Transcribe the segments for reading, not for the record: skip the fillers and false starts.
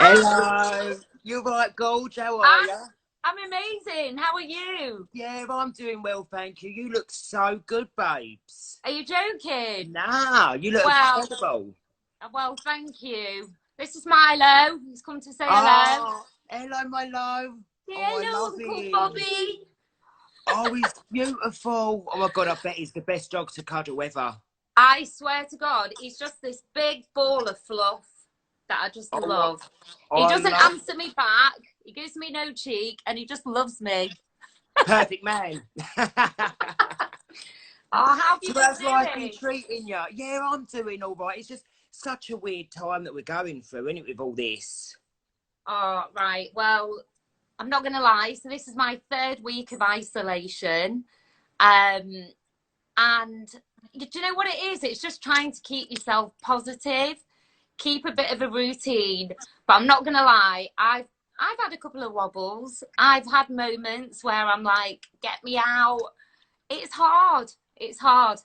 Hello. You right, Gorge? How are you? I'm amazing. How are you? Yeah, I'm doing well, thank you. You look so good, babes. Are you joking? Nah, you look Well, incredible. thank you. This is Milo. He's come to say hello. Oh, hello, my love. Say Oh, I hello, love Uncle him. Bobby. Oh, he's beautiful. Oh, my God, I bet he's the best dog to cuddle ever. I swear to God, he's just this big ball of fluff that I just Oh, love. He I doesn't love answer me back. He gives me no cheek, and he just loves me. perfect man. Oh, how have you So been how's life been doing? treating you? Yeah, I'm doing all right. It's just such a weird time that we're going through, isn't it, with all this? Oh, right. Well, I'm not going to lie. So this is my third week of isolation. Um, And do you know what it is? It's just trying to keep yourself positive, keep a bit of a routine. But I'm not gonna lie, I've had a couple of wobbles. I've had moments where I'm like, get me out. It's hard. It's hard.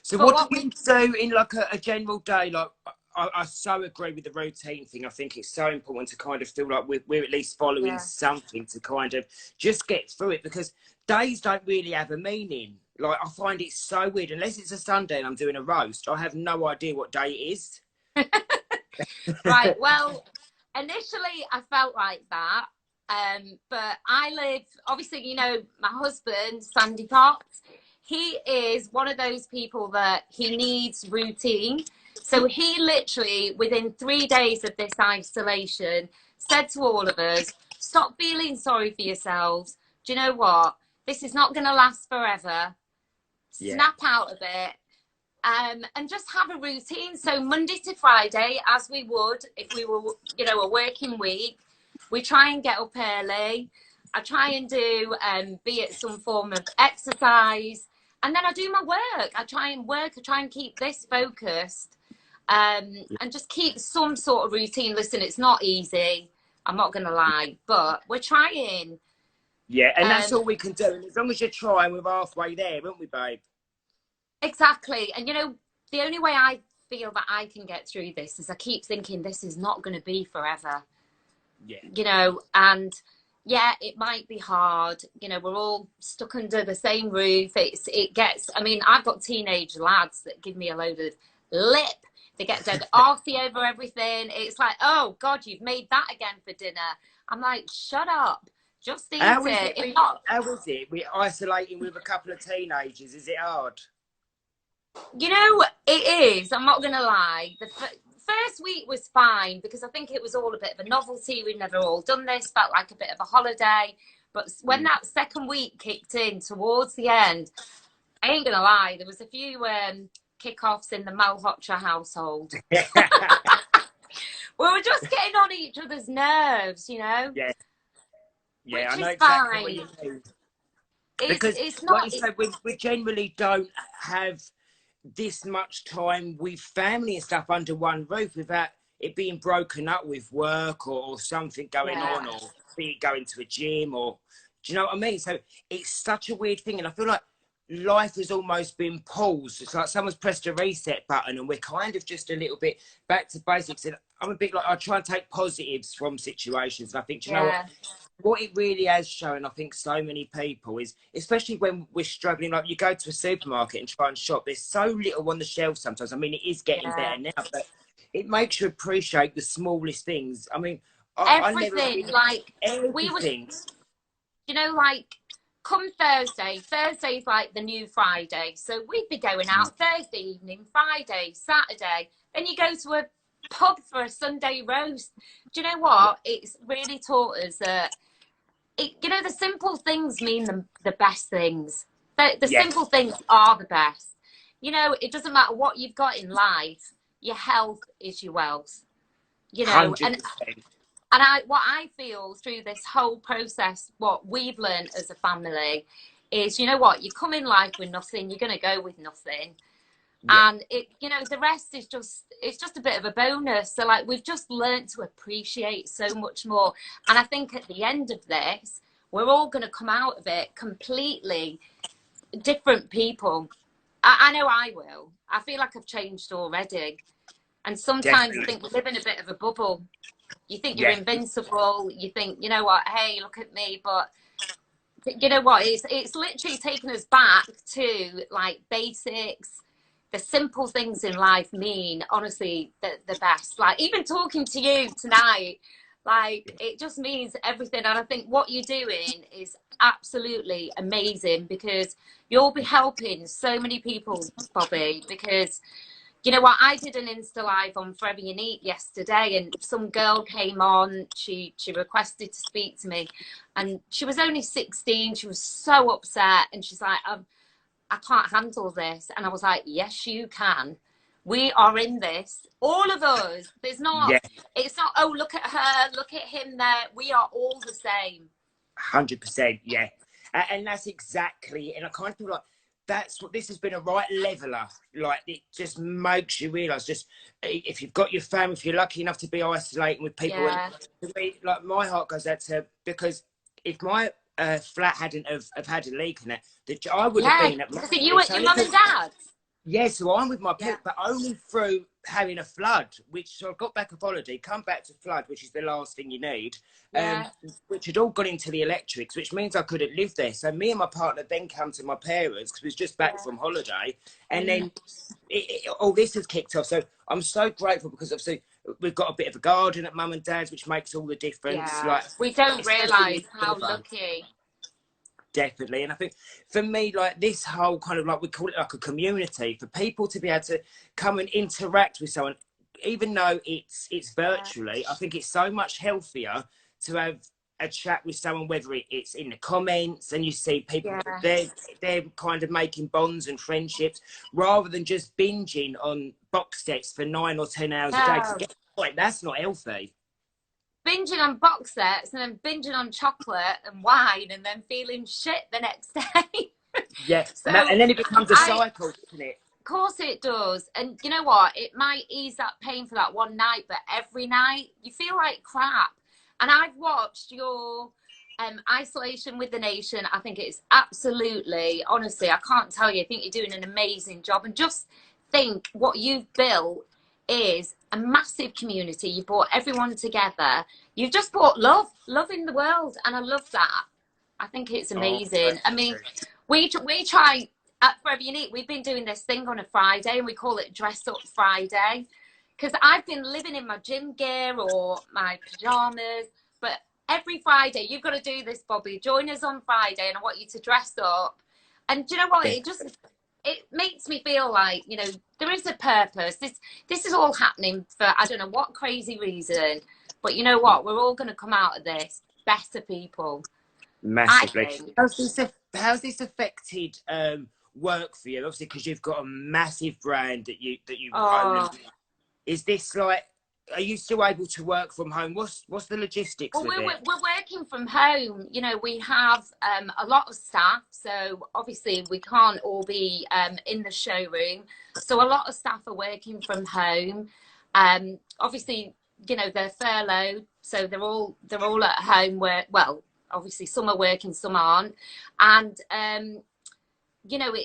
So But what do what you we do in like a general day? Like I so agree with the routine thing. I think it's so important to kind of feel like we're at least following yeah. something to kind of just get through it, because days don't really have a meaning. Like I find it so weird. Unless it's a Sunday and I'm doing a roast, I have no idea what day it is. Right. Well, initially I felt like that. But I live, obviously, my husband, Sandy Potts, he is one of those people that he needs routine. So he literally, within 3 days of this isolation, said to all of us, stop feeling sorry for yourselves. Do you know what? This is not going to last forever. Yeah. Snap out of it. And just have a routine. So Monday to Friday, as we would if we were, a working week, we try and get up early. I try and do, be it some form of exercise, and then I do my work. I try and work. I try and keep this focused, and just keep some sort of routine. Listen, it's not easy. I'm not going to lie, but we're trying. Yeah, and that's Um, all we can do. And as long as you're trying, we're halfway there, aren't we, babe? Exactly. And the only way I feel that I can get through this is I keep thinking this is not going to be forever, Yeah. and yeah, it might be hard. We're all stuck under the same roof. I mean, I've got teenage lads that give me a load of lip. They get dead arsey over everything. It's like, oh God, you've made that again for dinner. I'm like, shut up. Just eat How is it. it? If not, How is it? We're isolating with a couple of teenagers. Is it hard? It is. I'm not going to lie. The first week was fine because I think it was all a bit of a novelty. We've never all done this, felt like a bit of a holiday. But when that second week kicked in towards the end, I ain't going to lie, there was a few kickoffs in the Malhotra household. We were just getting on each other's nerves, Yeah. Yeah, I which know is exactly what you fine. mean. It's Because, it's like not. you said, we generally don't have this much time with family and stuff under one roof without it being broken up with work or something going Yeah. on, or be it going to a gym, or do you know what I mean? So it's such a weird thing, and I feel like life has almost been paused. It's like someone's pressed a reset button and we're kind of just a little bit back to basics. And I'm a bit like, I try and take positives from situations, and I think, do you know Yeah. what it really has shown, I think, so many people is, especially when we're struggling, like you go to a supermarket and try and shop, there's so little on the shelf sometimes. I mean, it is getting Yeah. better now, but it makes you appreciate the smallest things. I mean, I never Everything. really, Like, we were, everything. like, come Thursday's like the new Friday. So we'd be going out Thursday evening, Friday, Saturday. Then you go to a pub for a Sunday roast. Do you know what? It's really taught us that, the simple things mean the best things. The Yeah, simple things are the best. It doesn't matter what you've got in life. Your health is your wealth. And 100%. what I feel through this whole process, what we've learned as a family is, what, you come in life with nothing, you're going to go with nothing. Yeah, And the rest is it's just a bit of a bonus. So like, we've just learned to appreciate so much more. And I think at the end of this, we're all going to come out of it completely different people. I know I will. I feel like I've changed already. And sometimes I definitely. think we live in a bit of a bubble. You think you're Yeah. invincible. You think, you know what, hey, look at me. But you know what, it's literally taken us back to like basics. The simple things in life mean, honestly, the best. Like even talking to you tonight, like it just means everything. And I think what you're doing is absolutely amazing, because you'll be helping so many people, Bobby. Because you know what, I did an Insta Live on Forever Unique yesterday, and some girl came on. She requested to speak to me, and she was only 16. She was so upset, and she's like, I can't handle this. And I was like, yes, you can. We are in this, all of us. There's not, Yeah. it's not, oh, look at her, look at him there. We are all the same. 100%, yeah. And that's exactly, and I kind of feel like that's what this has been, a right leveler. Like it just makes you realise, just if you've got your family, if you're lucky enough to be isolating with people, Yeah. and like my heart goes out to, because if my flat hadn't have had a leak in it, that I would have been at my because you at your mum and dad's. yeah, so I'm with my Yeah. pet, but only through having a flood, which so I got back off holiday, come back to flood, which is the last thing you need, Yeah. which had all gone into the electrics, which means I couldn't live there. So me and my partner then come to my parents because we was just back from holiday, and then all this has kicked off. So I'm so grateful, because obviously we've got a bit of a garden at mum and dad's, which makes all the difference. Yeah. Like We don't especially realise how with the fun. lucky. Definitely. And I think for me, like this whole kind of like, we call it like a community, for people to be able to come and interact with someone, even though it's virtually, I think it's so much healthier to have a chat with someone, whether it's in the comments and you see people, they're kind of making bonds and friendships, rather than just binging on box sets for 9 or 10 hours a day. Like, that's not healthy. Binging on box sets and then binging on chocolate and wine and then feeling shit the next day. Yeah. So And then it becomes a cycle, doesn't it? Of course it does. And you know what? It might ease that pain for that one night, but every night you feel like crap. And I've watched your Isolation with the Nation. I think it's absolutely, honestly, I can't tell you. I think you're doing an amazing job. And just think what you've built is a massive community. You brought everyone together. You've just brought love in the world. And I love that. I think it's amazing. I mean, we try at Forever Unique, we've been doing this thing on a Friday, and we call it Dress Up Friday, because I've been living in my gym gear or my pajamas, but every Friday you've got to do this, Bobby. Join us on Friday, and I want you to dress up. And do you know what? It makes me feel like, you know, there is a purpose. This is all happening for I don't know what crazy reason, but you know what? We're all going to come out of this better people. Massively. How's this affected work for you? Obviously, because you've got a massive brand that you own. Is this like, are you still able to work from home? What's the logistics of it? We're working from home. You know, we have a lot of staff, so obviously we can't all be in the showroom. So a lot of staff are working from home. Obviously, you know, they're furloughed, so they're all at home. Well, obviously some are working, some aren't, and you know,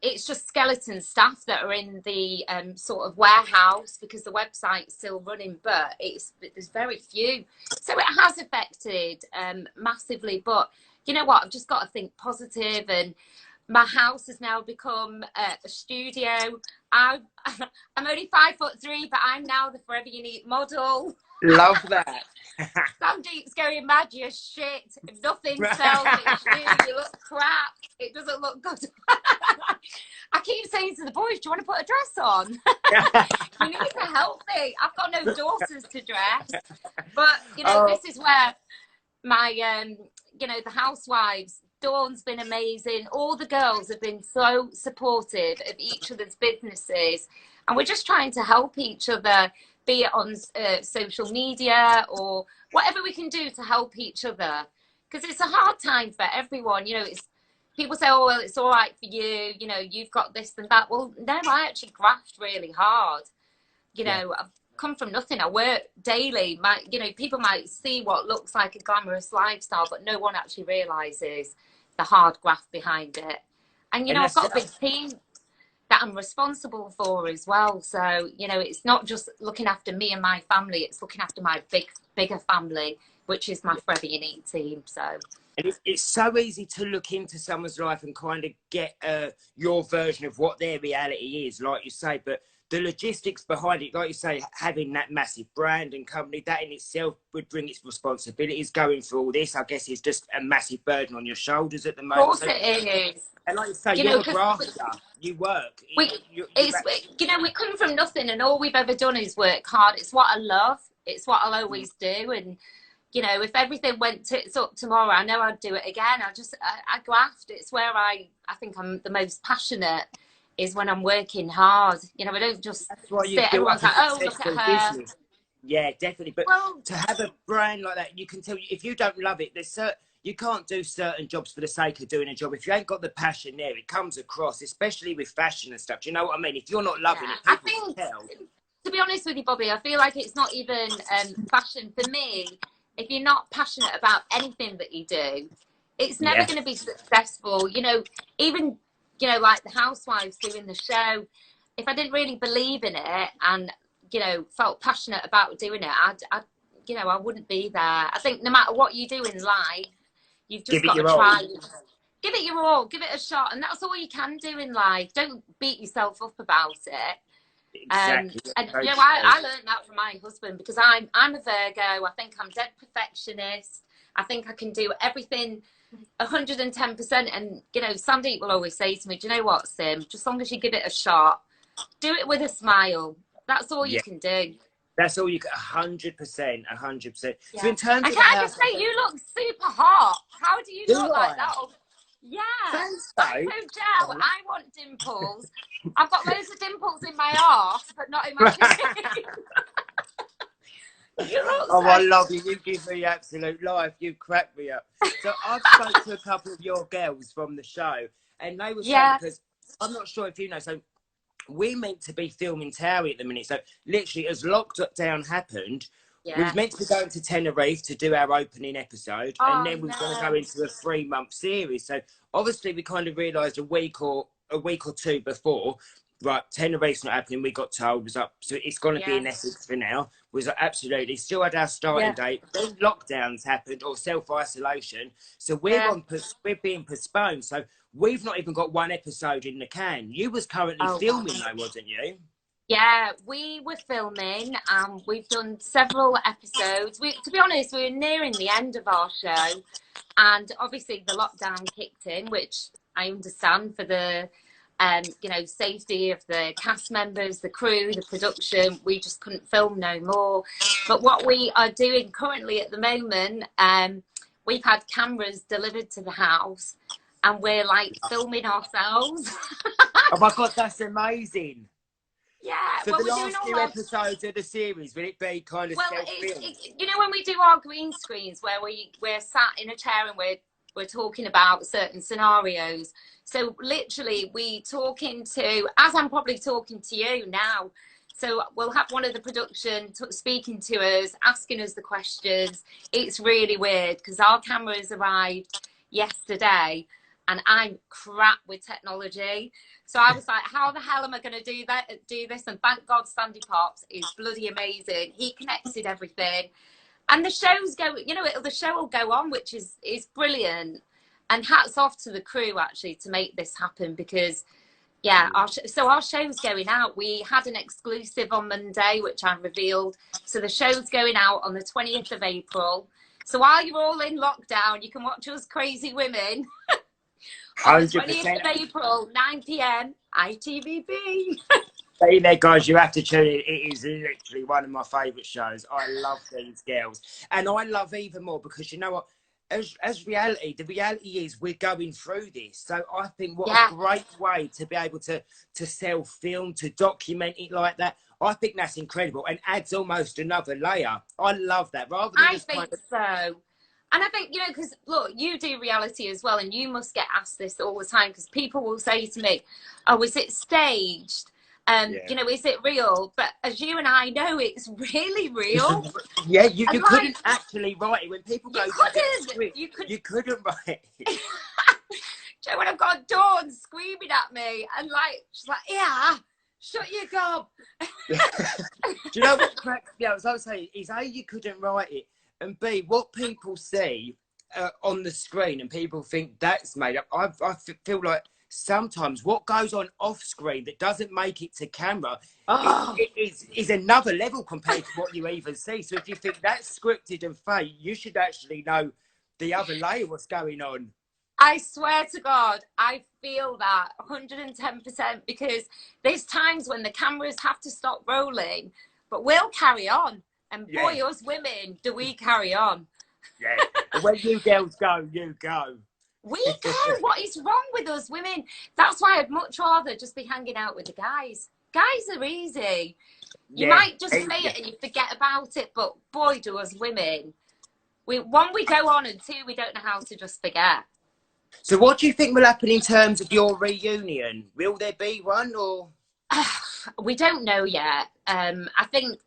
it's just skeleton staff that are in the sort of warehouse, because the website's still running, but there's very few. So it has affected massively, but you know what, I've just got to think positive, and my house has now become a studio. I'm only 5'3", but I'm now the Forever Unique model. Love that. Sandeep's going mad, you're shit. If nothing sells, it's you look crap. It doesn't look good. I keep saying to the boys, do you want to put a dress on? You need to help me. I've got no daughters to dress. But, you know, this is where my, you know, the housewives, Dawn's been amazing. All the girls have been so supportive of each other's businesses. And we're just trying to help each other, be it on social media or whatever we can do to help each other. Because it's a hard time for everyone. You know, people say, oh, well, it's all right for you. You know, you've got this and that. Well, no, I actually grafted really hard. You know, I've come from nothing. I work daily. You know, people might see what looks like a glamorous lifestyle, but no one actually realises the hard graft behind it. And, you know, I've got a big team that I'm responsible for as well. So, you know, it's not just looking after me and my family, it's looking after my bigger family, which is my Forever Unique team. So. And it's so easy to look into someone's life and kind of get your version of what their reality is, like you say. But the logistics behind it, like you say, having that massive brand and company, that in itself would bring its responsibilities. Going through all this, I guess, is just a massive burden on your shoulders at the moment. Of course it is. And like you say, you're a grafter. You work. We come from nothing, and all we've ever done is work hard. It's what I love. It's what I'll always do. And you know, if everything went tits up tomorrow, I know I'd do it again. I graft. It's where I think I'm the most passionate, is when I'm working hard. You know, I don't just sit. Everyone's like, oh, look at her. Business. Yeah, definitely. But to have a brand like that, you can tell, if you don't love it, you can't do certain jobs for the sake of doing a job. If you ain't got the passion there, it comes across, especially with fashion and stuff. Do you know what I mean? If you're not loving it, I think, to be honest with you, Bobby, I feel like it's not even fashion for me. If you're not passionate about anything that you do, it's never going to be successful. You know, even, you know, like the Housewives doing the show, if I didn't really believe in it and, you know, felt passionate about doing it, you know, I wouldn't be there. I think no matter what you do in life, you've just got to try. Give it your all, give it a shot, and that's all you can do in life. Don't beat yourself up about it. Exactly. And you know, I learned that from my husband, because I'm a Virgo. I think I'm dead perfectionist. I think I can do everything 110%. And you know, Sandy will always say to me, "Do you know what, Sim? Just as long as you give it a shot, do it with a smile. That's all you can do." That's all you can. 100%, 100%. Yeah. So in terms of, I just say you look super hot. How do you look like that? Yeah, thanks, I'm so gel. I want dimples. I've got loads of dimples in my arse, but not in my cheek. I love you. You give me absolute life. You crack me up. So I've spoke to a couple of your girls from the show, and they were saying, because I'm not sure if you know, so we're meant to be filming Towie at the minute. So literally, as lockdown happened, we were meant to be going to Tenerife to do our opening episode, and then we were going to go into a 3-month series. So obviously, we kind of realised a week or two before, right, Tenerife's not happening. We got told, was up, so it's going to be in Essex for now. Was like, absolutely still had our starting date. Then lockdowns happened, or self-isolation. So we're being postponed. So we've not even got one episode in the can. You was currently filming though, wasn't you? Yeah, we were filming. We've done several episodes. To be honest, we're nearing the end of our show, and obviously the lockdown kicked in, which I understand for the you know, safety of the cast members, the crew, the production. We just couldn't film no more. But what we are doing currently at the moment, we've had cameras delivered to the house, and we're like filming ourselves. Oh my God, that's amazing. Yeah. So the last few episodes of the series, will it be kind of self-filmed? You know, when we do our green screens where we're sat in a chair and we're talking about certain scenarios. So literally we talking to, as I'm probably talking to you now. So we'll have one of the production speaking to us, asking us the questions. It's really weird because our cameras arrived yesterday and I'm crap with technology. So I was like, how the hell am I going to do this? And thank God Sandy Pops is bloody amazing. He connected everything. And the show's you know, the show will go on, which is brilliant. And hats off to the crew, actually, to make this happen because, yeah, so our show's going out. We had an exclusive on Monday, which I revealed. So the show's going out on the 20th of April. So while you're all in lockdown, you can watch us crazy women. 100%. 20th of April, 9 p.m, ITVB. Stay there, guys. You have to tune in. It is literally one of my favourite shows. I love these girls. And I love even more because, you know what? As reality, the reality is we're going through this. So I think what a great way to be able to self-film, to document it like that. I think that's incredible and adds almost another layer. I love that. Rather than I think so. And I think, you know, because, look, you do reality as well, and you must get asked this all the time because people will say to me, oh, is it staged? You know, is it real? But as you and I know, it's really real. Yeah, you couldn't actually write it. When people go, you couldn't write it. So when I've got Dawn screaming at me and like, she's like, yeah, Shut your gob. Do you know what cracks me up? As I was saying, is A, you couldn't write it, and B, what people see on the screen and people think that's made up. I feel like sometimes what goes on off screen that doesn't make it to camera is another level compared to what you even see. So if you think that's scripted and fake, you should actually know the other layer what's going on. I swear to God, I feel that 110% because there's times when the cameras have to stop rolling, but we'll carry on. And boy, us women, do we carry on. Yeah. When you girls go, you go. We go. What is wrong with us women? That's why I'd much rather just be hanging out with the guys. Guys are easy. You might just say it and you forget about it, but boy, do us women. One, we go on, and two, we don't know how to just forget. So what do you think will happen in terms of your reunion? Will there be one or? We don't know yet. I think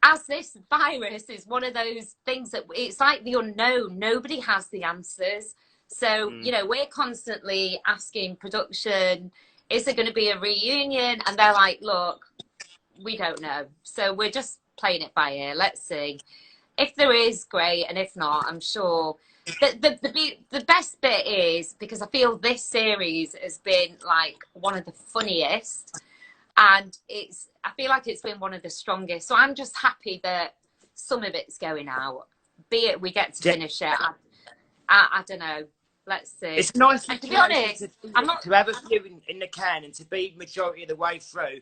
as this virus is one of those things that it's like the unknown. Nobody has the answers. So, you know, we're constantly asking production, is there going to be a reunion? And they're like, look, we don't know. So we're just playing it by ear. Let's see. If there is, great. And if not, I'm sure. The best bit is, because I feel this series has been like one of the funniest, and I feel like it's been one of the strongest. So I'm just happy that some of it's going out, be it we get to finish it. I don't know. Let's see. It's nice and to be honest, to have a few in the can and to be majority of the way through.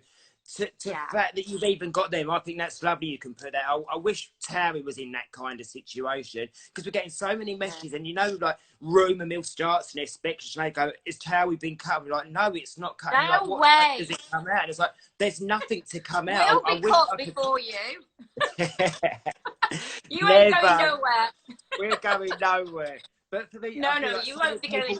The fact that you've even got them, I think that's lovely. You can put that. I wish Terry was in that kind of situation, because we're getting so many messages, and you know, like rumour mill starts and expectation. They go, "Is Terry been cut?" We're like, "No, it's not cut." No like, what way. Does it come out? And it's like there's nothing to come out. We'll be cut before you. You Never. ain't going nowhere. We're going nowhere. But for me, no, like you won't be going.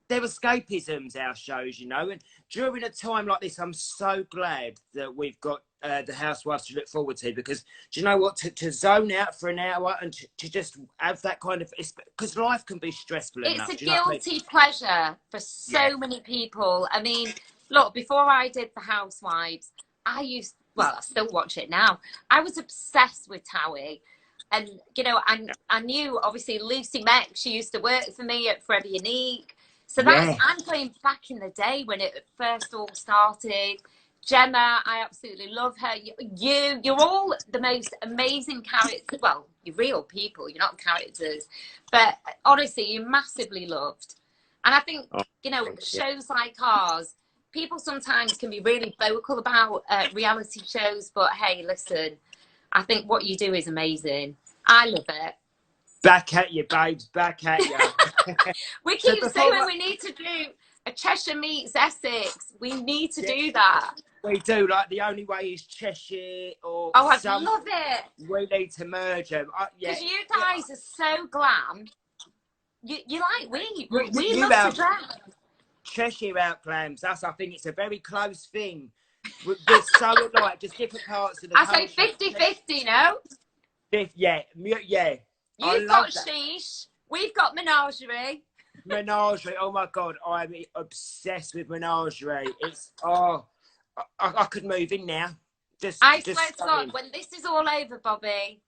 They're escapisms, our shows, you know, and during a time like this, I'm so glad that we've got the Housewives to look forward to, because do you know what, to zone out for an hour and to just have that kind of, because life can be stressful enough. It's a guilty pleasure for so many people. I mean, look, before I did the Housewives, I still watch it now. I was obsessed with Towie. And, you know, I knew, obviously, Lucy Meck, she used to work for me at Freddie Unique. So I'm going back in the day when it first all started. Gemma, I absolutely love her. You're all the most amazing characters. Well, you're real people. You're not characters. But honestly, you're massively loved. And I think, you know, shows like ours, people sometimes can be really vocal about reality shows. But, hey, listen, I think what you do is amazing. I love it. Back at you, babes. Back at you. We keep saying we need to do a Cheshire meets Essex. We need to do that. We do. Like, the only way is Cheshire or... Oh, I love it. We need to merge them. Because you guys are so glam. You like we love to dress. Cheshire outglams us. I think it's a very close thing. We're so alike, just different parts of the country. I say 50-50, no? Yeah. You've got Sheesh. We've got Menagerie. Menagerie. Oh my God, I'm obsessed with Menagerie. It's I could move in now. I swear to God, when this is all over, Bobby,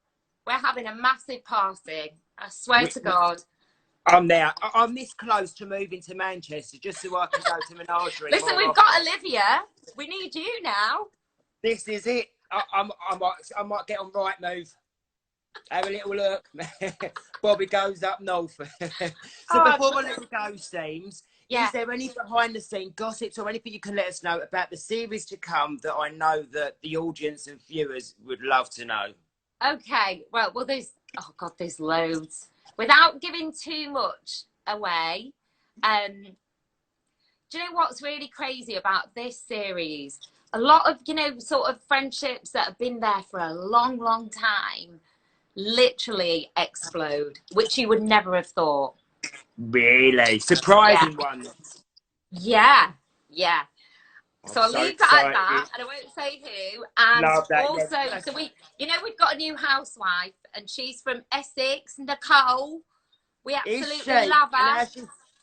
we're having a massive party. I swear to God. I'm there. I'm this close to moving to Manchester just so I can go to Menagerie. Listen, we've got Olivia. We need you now. This is it. I might get on Right Move. Have a little look. Bobby goes up north. So before I let you go, Seems, is there any behind the scene gossips or anything you can let us know about the series to come that I know that the audience and viewers would love to know? Okay. Well, there's loads. Without giving too much away, do you know what's really crazy about this series? A lot of, you know, sort of friendships that have been there for a long, long time literally explode, which you would never have thought. Really? Surprising ones. Yeah. So I'll so leave that at that, and I won't say who. And also, so we've got a new housewife, and she's from Essex, Nicole. We absolutely love her.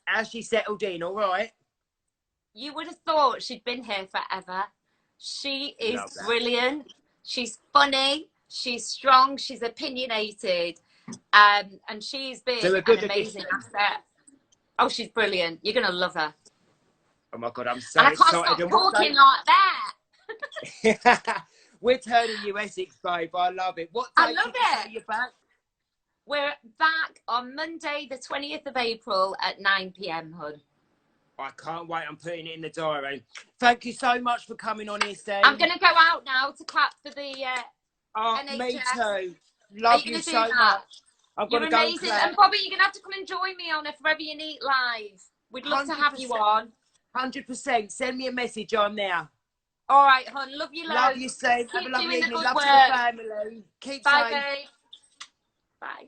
Has she settled in all right? You would have thought she'd been here forever. She is Love that. brilliant. She's funny. She's strong. She's opinionated. And she's So been a an good amazing addition. asset. Oh, she's brilliant. You're going to love her. Oh my God, I'm so And I can't excited. stop And what talking day? like that. We're turning you Essex, babe. I love it. What I date love did you say it. you're back? We're back on Monday, the 20th of April at 9 p.m, hun. I can't wait. I'm putting it in the diary. Thank you so much for coming on here, Steve. I'm going to go out now to clap for the NHS. Me too. Are Love you you going to do so that? much. I've got You're to go and amazing. clap. And Bobby, you're going to have to come and join me on a Forever You Need live. We'd love to have you on. 100%. Send me a message on there. All right, hon. Love you loads. Love you, Steve. Have a Keep lovely doing the evening. good Love work. to the family. Keep Bye, safe. babe. Bye.